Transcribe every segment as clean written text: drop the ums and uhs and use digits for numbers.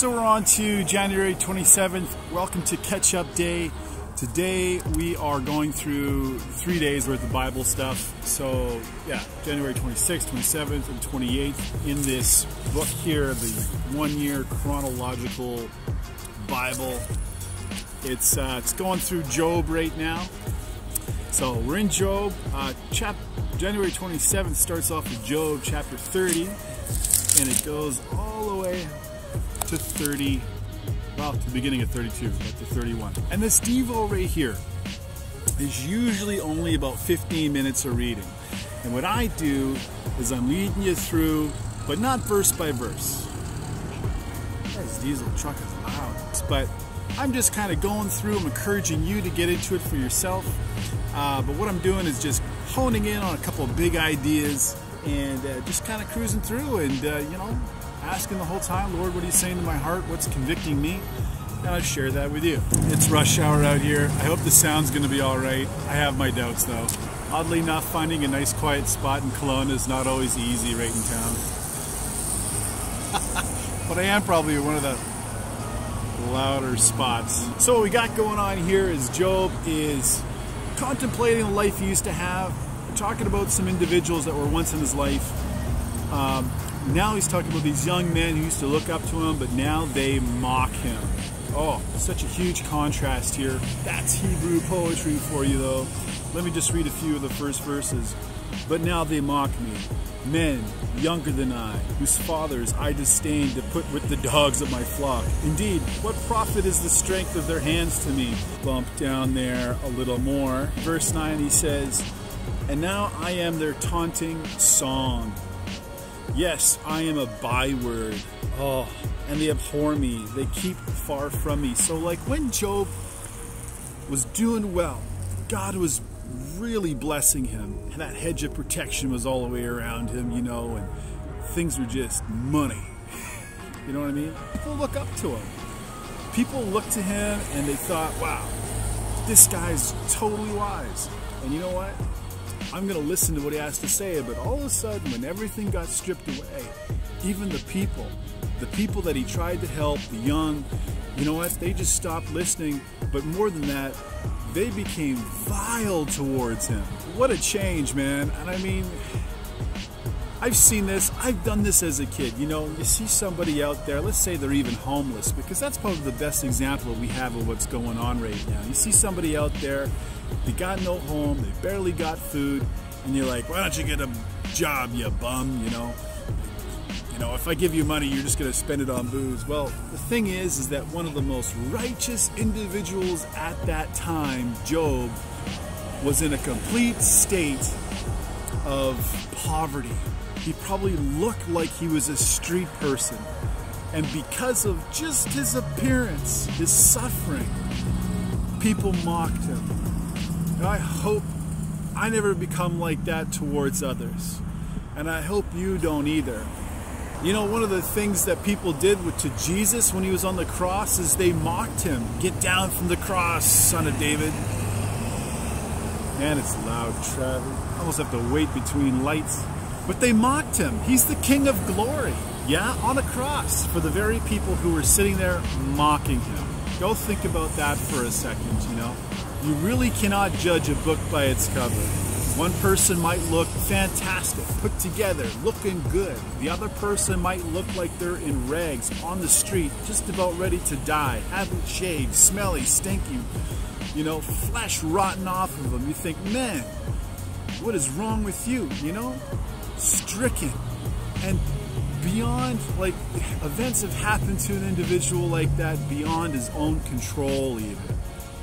So we're on to January 27th. Welcome to Catch Up Day. Today we are going through 3 days worth of Bible stuff. So yeah, January 26th, 27th, and 28th in this book here, the 1 year chronological Bible. It's going through Job right now. So we're in Job. January 27th starts off with Job chapter 30, and it goes all the way to 30, well, to the beginning of 32, but to 31. And this Devo right here is usually only about 15 minutes of reading. And what I do is I'm leading you through, but not verse by verse. This diesel truck is loud. But I'm just kind of going through, I'm encouraging you to get into it for yourself. But what I'm doing is just honing in on a couple of big ideas and just kind of cruising through and, you know, asking the whole time, Lord, what are you saying to my heart? What's convicting me? And I share that with you. It's rush hour out here. I hope the sound's going to be all right. I have my doubts, though. Oddly enough, finding a nice quiet spot in Kelowna is not always easy right in town. But I am probably one of the louder spots. So what we got going on here is Job is contemplating the life he used to have. We're talking about some individuals that were once in his life. Now he's talking about these young men who used to look up to him, but now they mock him. Oh, such a huge contrast here. That's Hebrew poetry for you, though. Let me just read a few of the first verses. But now they mock me, men younger than I, whose fathers I disdain to put with the dogs of my flock. Indeed, what profit is the strength of their hands to me? Bump down there a little more. Verse 9, he says, and now I am their taunting song. Yes, I am a byword. Oh, and they abhor me. They keep far from me. So like when Job was doing well, God was really blessing him. And that hedge of protection was all the way around him, you know, and things were just money. You know what I mean? People look up to him. People look to him and they thought, wow, this guy's totally wise. And you know what? I'm going to listen to what he has to say, but all of a sudden, when everything got stripped away, even the people that he tried to help, the young, you know what, they just stopped listening. But more than that, they became vile towards him. What a change, man. And I mean, I've seen this, I've done this as a kid. You know, you see somebody out there, let's say they're even homeless, because that's probably the best example we have of what's going on right now. You see somebody out there, they got no home, they barely got food, and you're like, why don't you get a job, you bum, you know? You know, if I give you money, you're just gonna spend it on booze. Well, the thing is that one of the most righteous individuals at that time, Job, was in a complete state of poverty. He probably looked like he was a street person. And because of just his appearance, his suffering, people mocked him. And I hope I never become like that towards others. And I hope you don't either. You know, one of the things that people did to Jesus when he was on the cross is they mocked him. Get down from the cross, son of David. Man, it's loud, Travis. I almost have to wait between lights. But they mocked him. He's the King of glory. Yeah, on a cross for the very people who were sitting there mocking him. Go think about that for a second, you know. You really cannot judge a book by its cover. One person might look fantastic, put together, looking good. The other person might look like they're in rags on the street, just about ready to die, haven't shaved, smelly, stinky, you know, flesh rotten off of them. You think, man, what is wrong with you, you know? Stricken. And beyond, like, events have happened to an individual like that beyond his own control even.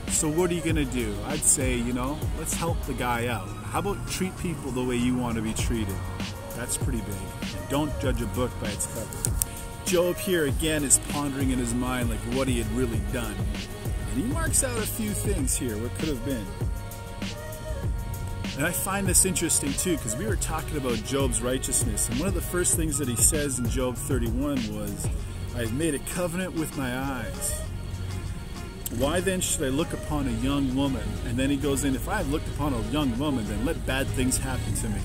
So what are you gonna do? I'd say, you know, let's help the guy out. How about treat people the way you want to be treated? That's pretty big. And don't judge a book by its cover. Job here again is pondering in his mind like what he had really done. And he marks out a few things here, what could have been. And I find this interesting too, because we were talking about Job's righteousness, and one of the first things that he says in Job 31 was, I've made a covenant with my eyes. Why then should I look upon a young woman? And then he goes in, if I have looked upon a young woman, then let bad things happen to me.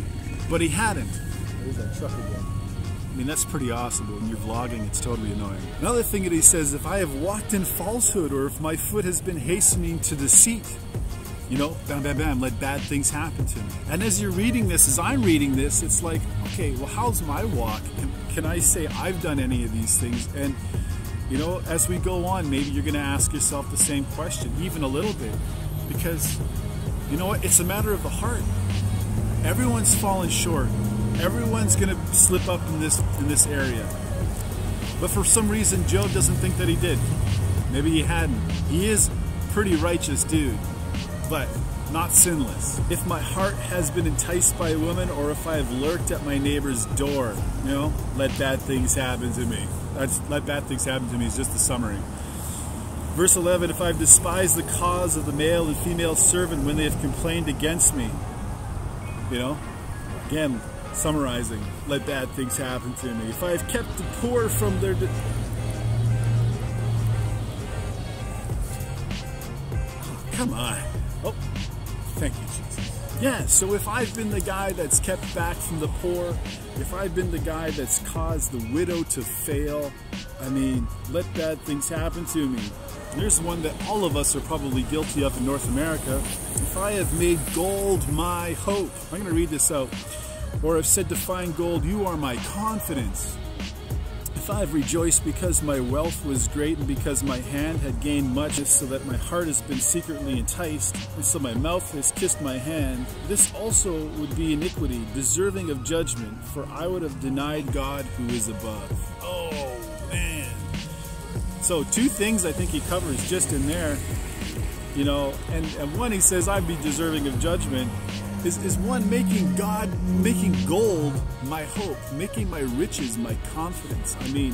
But he hadn't. There's that truck again. I mean, that's pretty awesome, but when you're vlogging, it's totally annoying. Another thing that he says, if I have walked in falsehood, or if my foot has been hastening to deceit, you know, bam, bam, bam, let bad things happen to me. And as you're reading this, as I'm reading this, it's like, okay, well, how's my walk? Can I say I've done any of these things? And, you know, as we go on, maybe you're going to ask yourself the same question, even a little bit. Because, you know what, it's a matter of the heart. Everyone's fallen short. Everyone's going to slip up in this area. But for some reason, Job doesn't think that he did. Maybe he hadn't. He is a pretty righteous dude, but not sinless. If my heart has been enticed by a woman, or if I have lurked at my neighbor's door, you know, let bad things happen to me. Let bad things happen to me is just the summary. Verse 11, if I've despised the cause of the male and female servant when they have complained against me. You know, again, summarizing, let bad things happen to me. If I have kept the poor from their... Oh, come on. Oh, thank you, Jesus. Yeah, so if I've been the guy that's kept back from the poor, if I've been the guy that's caused the widow to fail, I mean, let bad things happen to me. And here's one that all of us are probably guilty of in North America. If I have made gold my hope, I'm going to read this out. Or have said to find gold, you are my confidence. If I have rejoiced because my wealth was great and because my hand had gained much, so that my heart has been secretly enticed, and so my mouth has kissed my hand, this also would be iniquity, deserving of judgment, for I would have denied God who is above. Oh, man. So 2 things I think he covers just in there, you know, and one, he says, I'd be deserving of judgment, is one, making gold my hope, making my riches my confidence. I mean,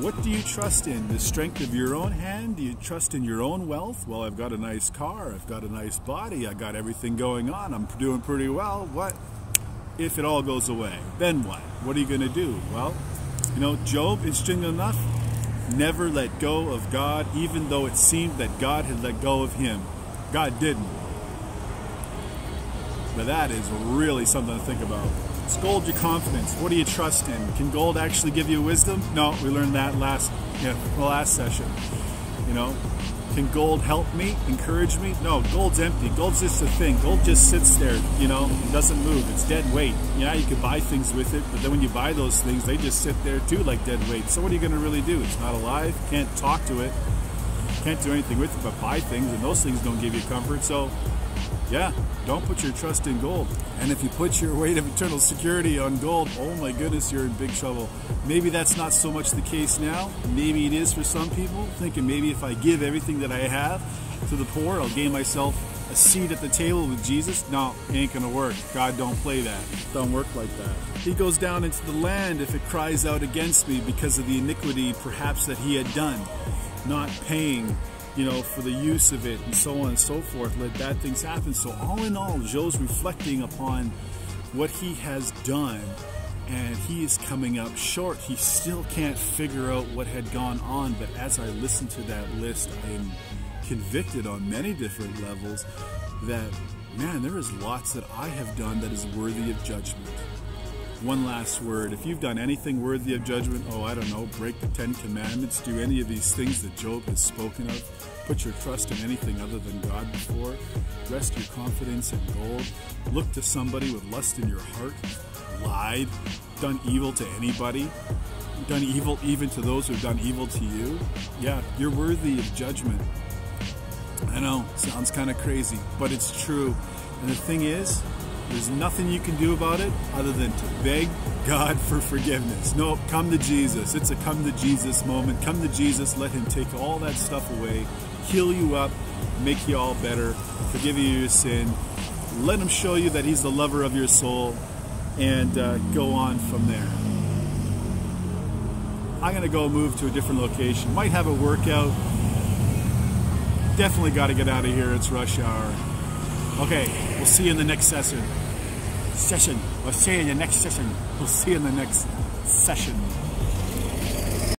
what do you trust in? The strength of your own hand? Do you trust in your own wealth? Well, I've got a nice car, I've got a nice body, I got everything going on, I'm doing pretty well. What if it all goes away? Then what? What are you going to do? Well, you know, Job, interesting enough, never let go of God, even though it seemed that God had let go of him. God didn't. But that is really something to think about. It's gold your confidence. What do you trust in? Can gold actually give you wisdom? No, we learned that last session. You know, can gold help me, encourage me? No, gold's empty. Gold's just a thing. Gold just sits there, you know, and doesn't move. It's dead weight. Yeah, you can buy things with it, but then when you buy those things, they just sit there too like dead weight. So what are you going to really do? It's not alive. Can't talk to it. Can't do anything with it but buy things, and those things don't give you comfort. So yeah, don't put your trust in gold. And if you put your weight of eternal security on gold, oh my goodness, you're in big trouble. Maybe that's not so much the case now. Maybe it is for some people, thinking maybe if I give everything that I have to the poor, I'll gain myself a seat at the table with Jesus. No, it ain't gonna work. God don't play that. Don't work like that. He goes down into the land if it cries out against me because of the iniquity perhaps that he had done, not paying, you know, for the use of it, and so on and so forth. Let bad things happen. So all in all, Job's reflecting upon what he has done, and he is coming up short. He still can't figure out what had gone on, but as I listen to that list, I am convicted on many different levels that, man, there is lots that I have done that is worthy of judgment. One last word. If you've done anything worthy of judgment, oh, I don't know, break the 10 Commandments, do any of these things that Job has spoken of, put your trust in anything other than God before, rest your confidence in gold, look to somebody with lust in your heart, lied, done evil to anybody, done evil even to those who have done evil to you, yeah, you're worthy of judgment. I know, sounds kind of crazy, but it's true. And the thing is, there's nothing you can do about it other than to beg God for forgiveness. No, come to Jesus. It's a come to Jesus moment. Come to Jesus, let him take all that stuff away, heal you up, make you all better, forgive you your sin, let him show you that he's the lover of your soul, and go on from there. I'm going to go move to a different location. Might have a workout. Definitely got to get out of here. It's rush hour. Okay, we'll see you in the next session. We'll see you in the next session. We'll see you in the next session.